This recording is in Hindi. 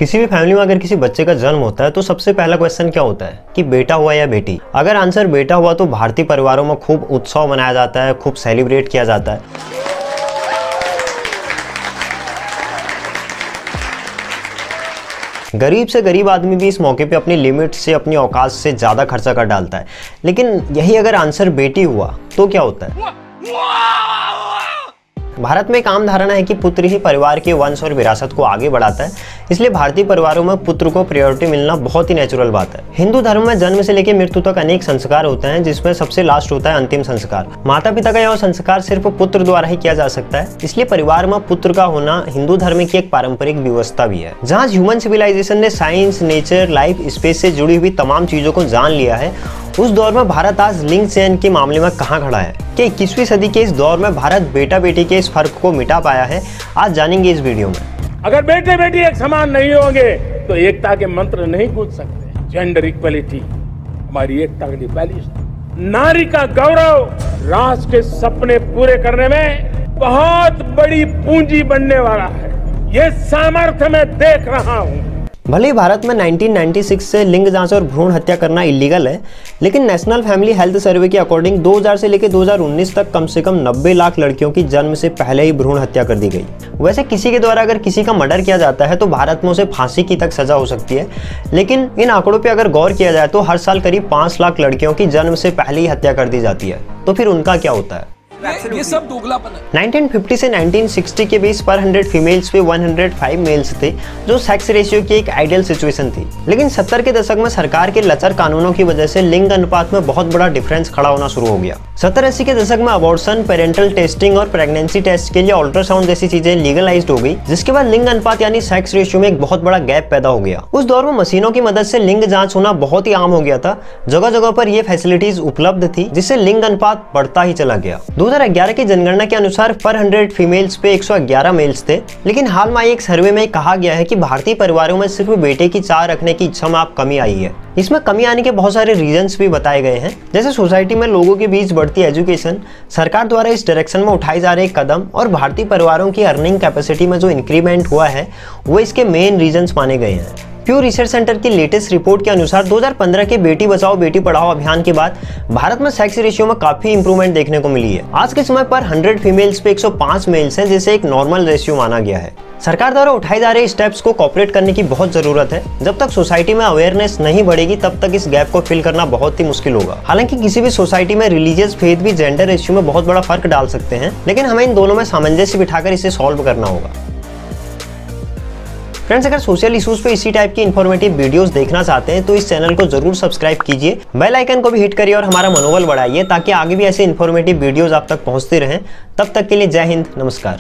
किसी भी फैमिली में अगर किसी बच्चे का जन्म होता है तो सबसे पहला क्वेश्चन क्या होता है कि बेटा हुआ या बेटी। अगर आंसर बेटा हुआ तो भारतीय परिवारों में खूब उत्सव मनाया जाता है, खूब सेलिब्रेट किया जाता है। गरीब से गरीब आदमी भी इस मौके पे अपनी लिमिट से, अपनी औकात से ज़्यादा खर्चा कर डालता है। लेकिन यही अगर आंसर बेटी हुआ तो क्या होता है? भारत में एक आम धारणा है कि पुत्र ही परिवार के वंश और विरासत को आगे बढ़ाता है, इसलिए भारतीय परिवारों में पुत्र को प्रायोरिटी मिलना बहुत ही नेचुरल बात है। हिंदू धर्म में जन्म से लेकर मृत्यु तक अनेक संस्कार होते हैं, जिसमें सबसे लास्ट होता है अंतिम संस्कार। माता पिता का यह संस्कार सिर्फ पुत्र द्वारा ही किया जा सकता है, इसलिए परिवार में पुत्र का होना हिंदू धर्म की एक पारंपरिक व्यवस्था भी है। जहाँ ह्यूमन सिविलाइजेशन ने साइंस, नेचर, लाइफ, स्पेस से जुड़ी हुई तमाम चीजों को जान लिया है, उस दौर में भारत आज लिंग चयन के मामले में कहाँ खड़ा है? कि 21वीं सदी के इस दौर में भारत बेटा बेटी के इस फर्क को मिटा पाया है? आज जानेंगे इस वीडियो में। अगर बेटे बेटी एक समान नहीं होंगे तो एकता के मंत्र नहीं गूंज सकते। जेंडर इक्वलिटी हमारी एकता की पहली। नारी का गौरव राष्ट्र के सपने पूरे करने में बहुत बड़ी पूंजी बनने वाला है। ये सामर्थ्य मैं देख रहा हूँ। भले ही भारत में 1996 से लिंग जांच और भ्रूण हत्या करना इलीगल है, लेकिन नेशनल फैमिली हेल्थ सर्वे के अकॉर्डिंग 2000 से लेकर 2019 तक कम से कम 90 लाख लड़कियों की जन्म से पहले ही भ्रूण हत्या कर दी गई। वैसे किसी के द्वारा अगर किसी का मर्डर किया जाता है तो भारत में उसे फांसी की तक सजा हो सकती है, लेकिन इन आंकड़ों पर अगर गौर किया जाए तो हर साल करीब 5 लाख लड़कियों की जन्म से पहले ही हत्या कर दी जाती है। तो फिर उनका क्या होता है? ये सब दोगलापन है। 1950 से 1960 के बीच पर 100 फीमेल्स पे 105 मेल्स थे, जो सेक्स रेशियो की एक आइडियल सिचुएशन थी। लेकिन 70 के दशक में सरकार के लचर कानूनों की वजह से लिंग अनुपात में बहुत बड़ा डिफरेंस खड़ा होना शुरू हो गया। 70-80 के दशक में अबॉर्शन, पेरेंटल टेस्टिंग और प्रेगनेंसी टेस्ट के लिए अल्ट्रासाउंड जैसी चीजें लीगलाइज्ड हो गई, जिसके बाद लिंग अनुपात यानी सेक्स रेशियो में एक बहुत बड़ा गैप पैदा हो गया। उस दौर में मशीनों की मदद से लिंग जांच होना बहुत ही आम हो गया था। जगह जगह पर ये फैसिलिटीज उपलब्ध थी, जिससे लिंग अनुपात बढ़ता ही चला गया। 2011 की जनगणना के अनुसार पर 100 फीमेल्स पे 111 मेल्स थे। लेकिन हाल में एक सर्वे में कहा गया है कि भारतीय परिवारों में सिर्फ बेटे की चाह रखने की इच्छा में आप कमी आई है। इसमें कमी आने के बहुत सारे रीजंस भी बताए गए हैं, जैसे सोसाइटी में लोगों के बीच बढ़ती एजुकेशन, सरकार द्वारा इस डायरेक्शन में उठाए जा रहे कदम और भारतीय परिवारों की अर्निंग कैपेसिटी में जो इंक्रीमेंट हुआ है, वो इसके मेन रीजंस माने गए हैं। प्यू रिसर्च सेंटर की लेटेस्ट रिपोर्ट के अनुसार 2015 के बेटी बचाओ बेटी पढ़ाओ अभियान के बाद भारत में सेक्स रेशियो में काफी इंप्रूवमेंट देखने को मिली है। आज के समय पर 100 फीमेल्स पे 105 मेल्स हैं, जिसे एक नॉर्मल रेशियो माना गया है। सरकार द्वारा उठाए जा रहे स्टेप्स को कोऑपरेट करने की बहुत जरूरत है। जब तक सोसाइटी में अवेयरनेस नहीं बढ़ेगी तब तक इस गैप को फिल करना बहुत ही मुश्किल होगा। हालांकि किसी भी सोसाइटी में रिलीजियस फेथ भी जेंडर रेशियो में बहुत बड़ा फर्क डाल सकते हैं, लेकिन हमें इन दोनों में सामंजस्य बिठाकर इसे सॉल्व करना होगा। फ्रेंड्स, अगर सोशल इश्यूज पे इसी टाइप की इन्फॉर्मेटिव वीडियोस देखना चाहते हैं तो इस चैनल को जरूर सब्सक्राइब कीजिए, बेल आइकन को भी हिट करिए और हमारा मनोबल बढ़ाइए, ताकि आगे भी ऐसे इन्फॉर्मेटिव वीडियोस आप तक पहुंचते रहें। तब तक के लिए जय हिंद, नमस्कार।